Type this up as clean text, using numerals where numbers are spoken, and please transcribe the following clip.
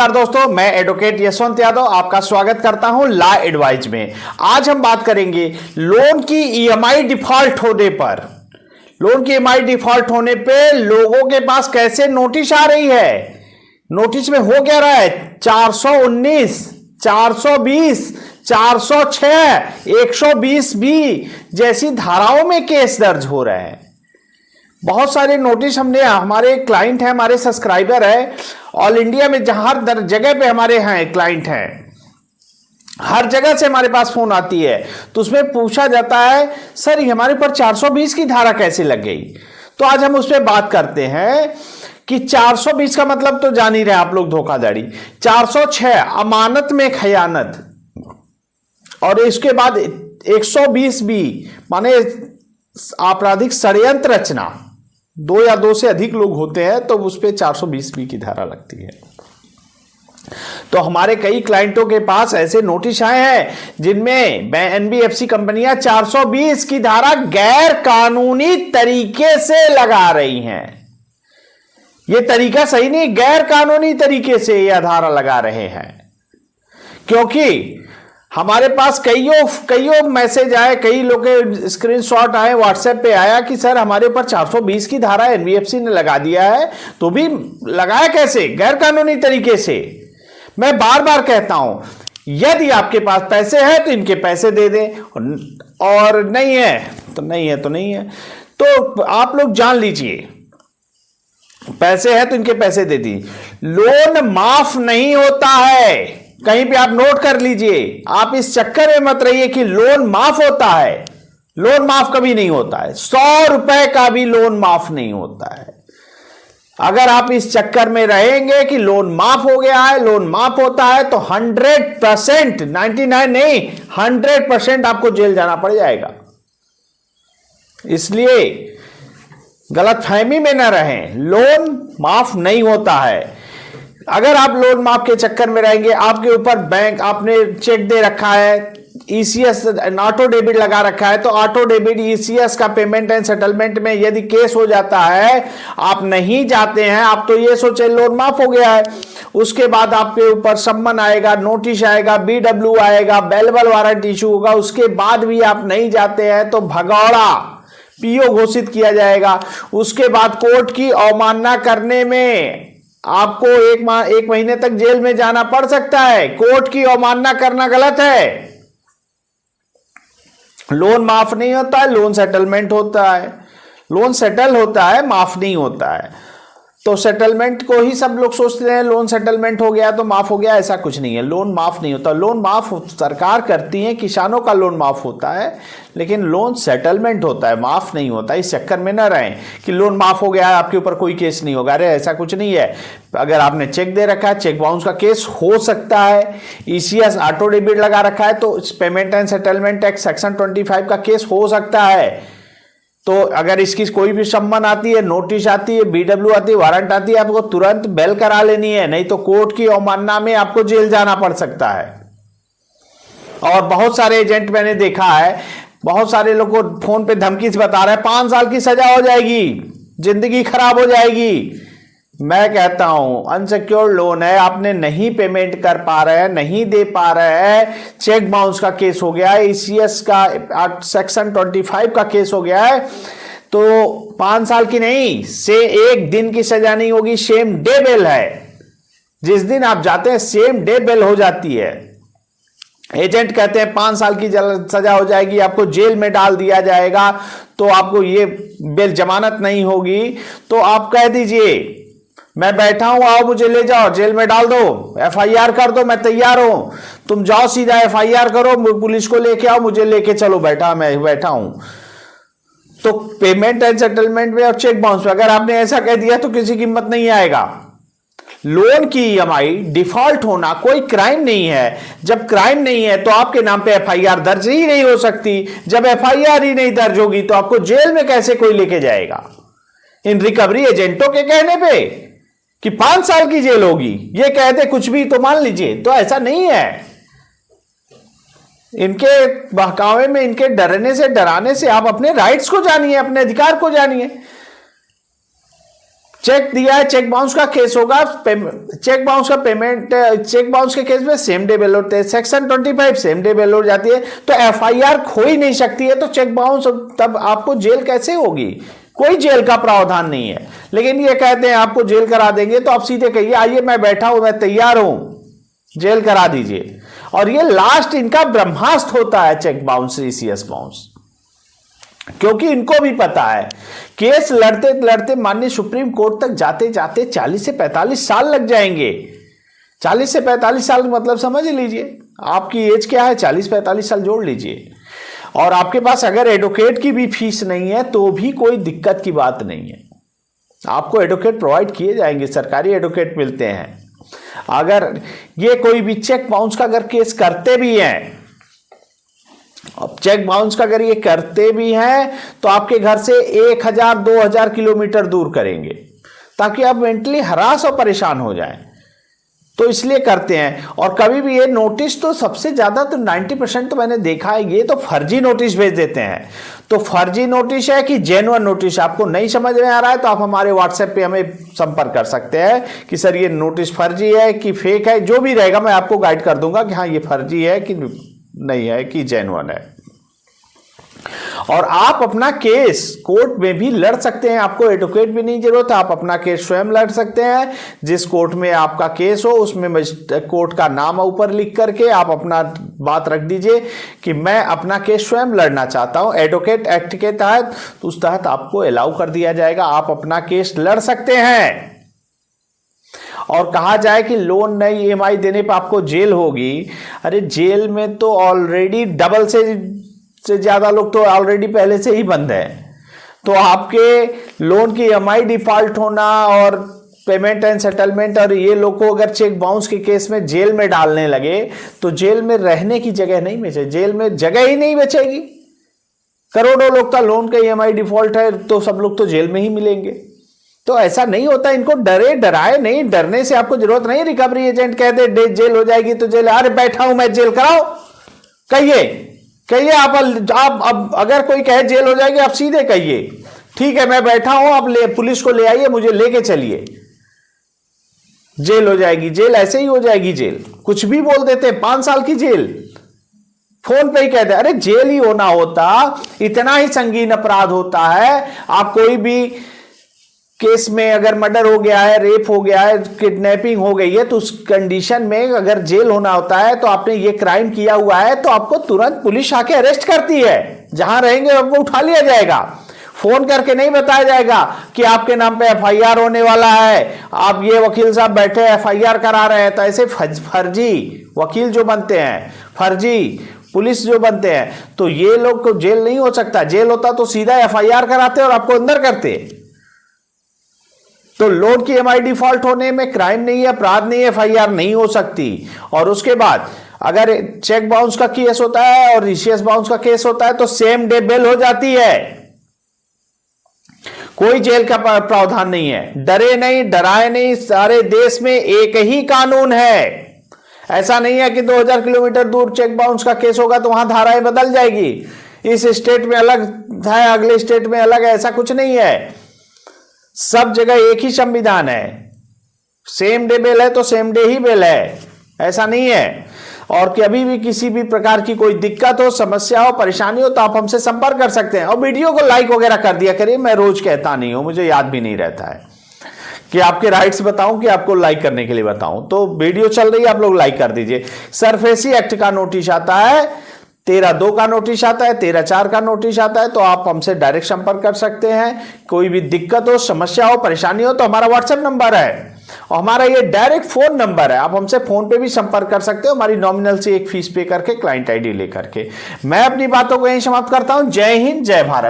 नमस्कार दोस्तों, मैं एडवोकेट यशवंत यादव आपका स्वागत करता हूं लॉ एडवाइज में। आज हम बात करेंगे लोन की ईएमआई डिफॉल्ट होने पर। लोन की ईएमआई डिफॉल्ट होने पे लोगों के पास कैसे नोटिस आ रही है। नोटिस में हो क्या रहा है, 419, 420, 406, 120 बी जैसी धाराओं में केस दर्ज हो रहे हैं। बहुत सारे नोटिस हमने, हमारे क्लाइंट है, हमारे सब्सक्राइबर है ऑल इंडिया में, जहां हर जगह पे हमारे हैं क्लाइंट हैं, हर जगह से हमारे पास फोन आती है। तो उसमें पूछा जाता है सर ये हमारे पर 420 की धारा कैसे लग गई। तो आज हम उस पर बात करते हैं कि 420 का मतलब तो जान ही रहे आप लोग, धोखाधड़ी। 406 अमानत में खयानत, और इसके बाद 120 बी माने आपराधिक षड्यंत्र रचना। दो या दो से अधिक लोग होते हैं तो उस पर 420 बी की धारा लगती है। तो हमारे कई क्लाइंटों के पास ऐसे नोटिस आए हैं जिनमें एनबीएफसी कंपनियां 420 की धारा गैर कानूनी तरीके से लगा रही हैं। यह तरीका सही नहीं, गैर कानूनी तरीके से यह धारा लगा रहे हैं। क्योंकि हमारे पास कईयों मैसेज आए, कई लोग के स्क्रीनशॉट आए, व्हाट्सएप पे आया कि सर हमारे ऊपर 420 की धारा एनबीएफसी ने लगा दिया है। तो भी लगाया कैसे, गैर कानूनी तरीके से। मैं बार बार कहता हूं, यदि आपके पास पैसे हैं तो इनके पैसे दे दें, और नहीं है तो नहीं है, तो नहीं है। तो आप लोग जान लीजिए, पैसे हैं तो इनके पैसे दे दी। लोन माफ नहीं होता है, कहीं पे आप नोट कर लीजिए। आप इस चक्कर में मत रहिए कि लोन माफ होता है। लोन माफ कभी नहीं होता है, 100 रुपए का भी लोन माफ नहीं होता है। अगर आप इस चक्कर में रहेंगे कि लोन माफ हो गया है, लोन माफ होता है, तो 100%, 99 नहीं, 100% आपको जेल जाना पड़ जाएगा। इसलिए गलतफहमी में न रहें, लोन माफ नहीं होता है। अगर आप लोन माफ के चक्कर में रहेंगे, आपके ऊपर बैंक, आपने चेक दे रखा है, ईसीएस ऑटो डेबिट लगा रखा है, तो ऑटो डेबिट ईसीएस का पेमेंट एंड सेटलमेंट में यदि केस हो जाता है, आप नहीं जाते हैं, आप तो ये सोचे लोन माफ हो गया है। उसके बाद आपके ऊपर सम्मन आएगा, नोटिस आएगा, बीडब्ल्यू आएगा, बेलेबल वारंट इशू होगा। उसके बाद भी आप नहीं जाते हैं तो भगौड़ा पीओ घोषित किया जाएगा। उसके बाद कोर्ट की अवमानना करने में आपको एक महीने तक जेल में जाना पड़ सकता है। कोर्ट की अवमानना करना गलत है। लोन माफ नहीं होता है, लोन सेटलमेंट होता है। लोन सेटल होता है, माफ नहीं होता है। तो सेटलमेंट को ही सब लोग सोचते हैं लोन सेटलमेंट हो गया तो माफ हो गया, ऐसा कुछ नहीं है। लोन माफ नहीं होता। लोन माफ सरकार करती है, किसानों का लोन माफ होता है, लेकिन लोन सेटलमेंट होता है, माफ नहीं होता। इस चक्कर में ना रहें कि लोन माफ हो गया है, आपके ऊपर कोई केस नहीं होगा। अरे ऐसा कुछ नहीं है। अगर आपने चेक दे रखा है, चेक बाउंस का केस हो सकता है। ईसीएस ऑटो डेबिट लगा रखा है तो payment and settlement act section 25 का केस हो सकता है। तो अगर इसकी कोई भी सम्मन आती है, नोटिस आती है, बीडब्ल्यू आती है, वारंट आती है, आपको तुरंत बेल करा लेनी है, नहीं तो कोर्ट की अवमानना में आपको जेल जाना पड़ सकता है। और बहुत सारे एजेंट मैंने देखा है, बहुत सारे लोग को फोन पे धमकी से बता रहे हैं 5 साल की सजा हो जाएगी, जिंदगी खराब हो जाएगी। मैं कहता हूं अनसिक्योर्ड लोन है, आपने नहीं पेमेंट कर पा रहे हैं, नहीं दे पा रहे हैं, चेक बाउंस का केस हो गया है, ईसीएस का सेक्शन 25 का केस हो गया है, तो 5 साल की नहीं, से 1 दिन की सजा नहीं होगी, सेम डे बेल है। जिस दिन आप जाते हैं सेम डे बेल हो जाती है। एजेंट कहते हैं 5 साल की सजा हो जाएगी, आपको जेल में डाल दिया जाएगा, तो आपको ये बेल जमानत नहीं होगी। तो आप कह दीजिए मैं बैठा हूं, आओ मुझे ले जाओ, जेल में डाल दो, एफआईआर कर दो, मैं तैयार हूं। तुम जाओ सीधा एफआईआर करो, पुलिस को लेके आओ, मुझे लेके चलो, मैं बैठा हूं। तो पेमेंट एंड सेटलमेंट में और चेक बाउंस में अगर आपने ऐसा कह दिया तो किसी की हिम्मत नहीं आएगा। लोन की ईएमआई डिफॉल्ट होना कोई क्राइम नहीं है। जब क्राइम नहीं है तो आपके नाम पे एफआईआर दर्ज ही नहीं हो सकती। जब एफआईआर ही नहीं दर्ज होगी तो आपको जेल में कैसे कोई लेके जाएगा। इन रिकवरी एजेंटों के कहने पे कि 5 साल की जेल होगी, ये कहते कुछ भी तो मान लीजिए, तो ऐसा नहीं है। इनके बहकावे में, इनके डरने से, डराने से आप अपने राइट्स को जानिए, अपने अधिकार को जानिए। चेक दिया है, चेक बाउंस का केस होगा, चेक बाउंस का पेमेंट, चेक बाउंस के केस में सेम डे बेल होते हैं, सेक्शन 25 सेम डे बेल हो जाती है, तो एफआईआर खो ही नहीं सकती है, तो चेक बाउंस तब आपको जेल कैसे होगी? कोई जेल का प्रावधान नहीं है। लेकिन ये कहते हैं आपको जेल करा देंगे, तो आप सीधे कहिए आइए मैं बैठा हूं, मैं तैयार हूं, जेल करा दीजिए। और ये लास्ट इनका ब्रह्मास्त्र होता है चेक बाउंस, ईसीएस बाउंस, क्योंकि इनको भी पता है केस लड़ते लड़ते माननीय सुप्रीम कोर्ट तक जाते जाते 40 से 45 साल लग जाएंगे। 40 से 45 साल मतलब समझ लीजिए आपकी एज क्या है, 40-45 साल जोड़ लीजिए। और आपके पास अगर एडवोकेट की भी फीस नहीं है तो भी कोई दिक्कत की बात नहीं है, आपको एडवोकेट प्रोवाइड किए जाएंगे, सरकारी एडवोकेट मिलते हैं। अगर ये कोई भी चेक बाउंस का अगर केस करते भी हैं, अब चेक बाउंस का अगर ये करते भी हैं तो आपके घर से 1000-2000 किलोमीटर दूर करेंगे ताकि आप मेंटली हरास और परेशान हो जाएं, तो इसलिए करते हैं। और कभी भी ये नोटिस तो सबसे ज्यादा तो 90% तो मैंने देखा है ये तो फर्जी नोटिस भेज देते हैं। तो फर्जी नोटिस है कि जेन्युइन नोटिस, आपको नहीं समझ में आ रहा है तो आप हमारे व्हाट्सएप पे हमें संपर्क कर सकते हैं कि सर ये नोटिस फर्जी है कि फेक है, जो भी रहेगा मैं आपको गाइड कर दूंगा कि हाँ ये फर्जी है कि नहीं है कि जेन्युइन है। और आप अपना केस कोर्ट में भी लड़ सकते हैं, आपको एडवोकेट भी नहीं जरूरत है, आप अपना केस स्वयं लड़ सकते हैं। जिस कोर्ट में आपका केस हो उसमें कोर्ट का नाम ऊपर लिख करके आप अपना बात रख दीजिए कि मैं अपना केस स्वयं लड़ना चाहता हूं एडवोकेट एक्ट के तहत, तो उस तहत आपको अलाउ कर दिया जाएगा, आप अपना केस लड़ सकते हैं। और कहा जाए कि लोन नहीं ईएमआई देने पर आपको जेल होगी, अरे जेल में तो ऑलरेडी डबल से ज्यादा लोग तो ऑलरेडी पहले से ही बंद है, तो आपके लोन की ईएमआई डिफॉल्ट होना और पेमेंट एंड सेटलमेंट और ये लोग को अगर चेक बाउंस के केस में जेल में डालने लगे तो जेल में रहने की जगह नहीं बचे, जेल में जगह ही नहीं बचेगी। करोड़ों लोग का लोन का ईएमआई डिफॉल्ट है तो सब लोग तो जेल में ही मिलेंगे। तो ऐसा नहीं होता, इनको डराए नहीं, डरने से आपको जरूरत नहीं। रिकवरी एजेंट कह दे जेल हो जाएगी तो जेल, अरे बैठा हूं मैं जेल कराओ, कहिए आप अब अगर कोई कहे जेल हो जाएगी आप सीधे कहिए ठीक है मैं बैठा हूं, आप पुलिस को ले आइए, मुझे लेके चलिए, जेल हो जाएगी, जेल ऐसे ही हो जाएगी जेल। कुछ भी बोल देते 5 साल की जेल, फोन पे ही कहते अरे जेल ही होना होता, इतना ही संगीन अपराध होता है। आप कोई भी केस में अगर मर्डर हो गया है, रेप हो गया है, किडनैपिंग हो गई है, तो उस कंडीशन में अगर जेल होना होता है तो आपने ये क्राइम किया हुआ है तो आपको तुरंत पुलिस आके अरेस्ट करती है, जहां रहेंगे आपको उठा लिया जाएगा। फोन करके नहीं बताया जाएगा कि आपके नाम पे एफआईआर होने वाला है, आप ये वकील साहब बैठे एफआईआर करा रहे हैं। तो ऐसे फर्जी वकील जो बनते हैं, फर्जी पुलिस जो बनते हैं, तो ये लोग को जेल नहीं हो सकता। जेल होता तो सीधा एफआईआर कराते और आपको अंदर करते। तो लोन की ईएमआई डिफॉल्ट होने में क्राइम नहीं है, अपराध नहीं है, एफआईआर नहीं हो सकती। और उसके बाद अगर चेक बाउंस का केस होता है और ईसीएस बाउंस का केस होता है तो सेम डे बेल हो जाती है, कोई जेल का प्रावधान नहीं है। डरे नहीं, डराए नहीं, सारे देश में एक ही कानून है। ऐसा नहीं है कि 2000 किलोमीटर दूर चेक बाउंस का केस होगा तो वहां धाराएं बदल जाएगी, इस स्टेट में अलग है अगले स्टेट में अलग है, ऐसा कुछ नहीं है। सब जगह एक ही संविधान है, सेम डे बेल है तो सेम डे ही बेल है, ऐसा नहीं है। और कभी भी किसी भी प्रकार की कोई दिक्कत हो, समस्या हो, परेशानी हो तो आप हमसे संपर्क कर सकते हैं। और वीडियो को लाइक वगैरह कर दिया करिए, मैं रोज कहता नहीं हूं, मुझे याद भी नहीं रहता है कि आपके राइट्स बताऊं कि आपको लाइक करने के लिए बताऊं। तो वीडियो चल रही है, आप लोग लाइक कर दीजिए। सरफेसी एक्ट का नोटिस आता है, 13(2) का नोटिस आता है, 13(4) का नोटिस आता है, तो आप हमसे डायरेक्ट संपर्क कर सकते हैं। कोई भी दिक्कत हो, समस्या हो, परेशानी हो तो हमारा व्हाट्सएप नंबर है और हमारा ये डायरेक्ट फोन नंबर है, आप हमसे फोन पे भी संपर्क कर सकते हो, हमारी नॉमिनल से एक फीस पे करके, क्लाइंट आईडी लेकर के। मैं अपनी बातों को यहीं समाप्त करता हूं। जय हिंद, जय भारत।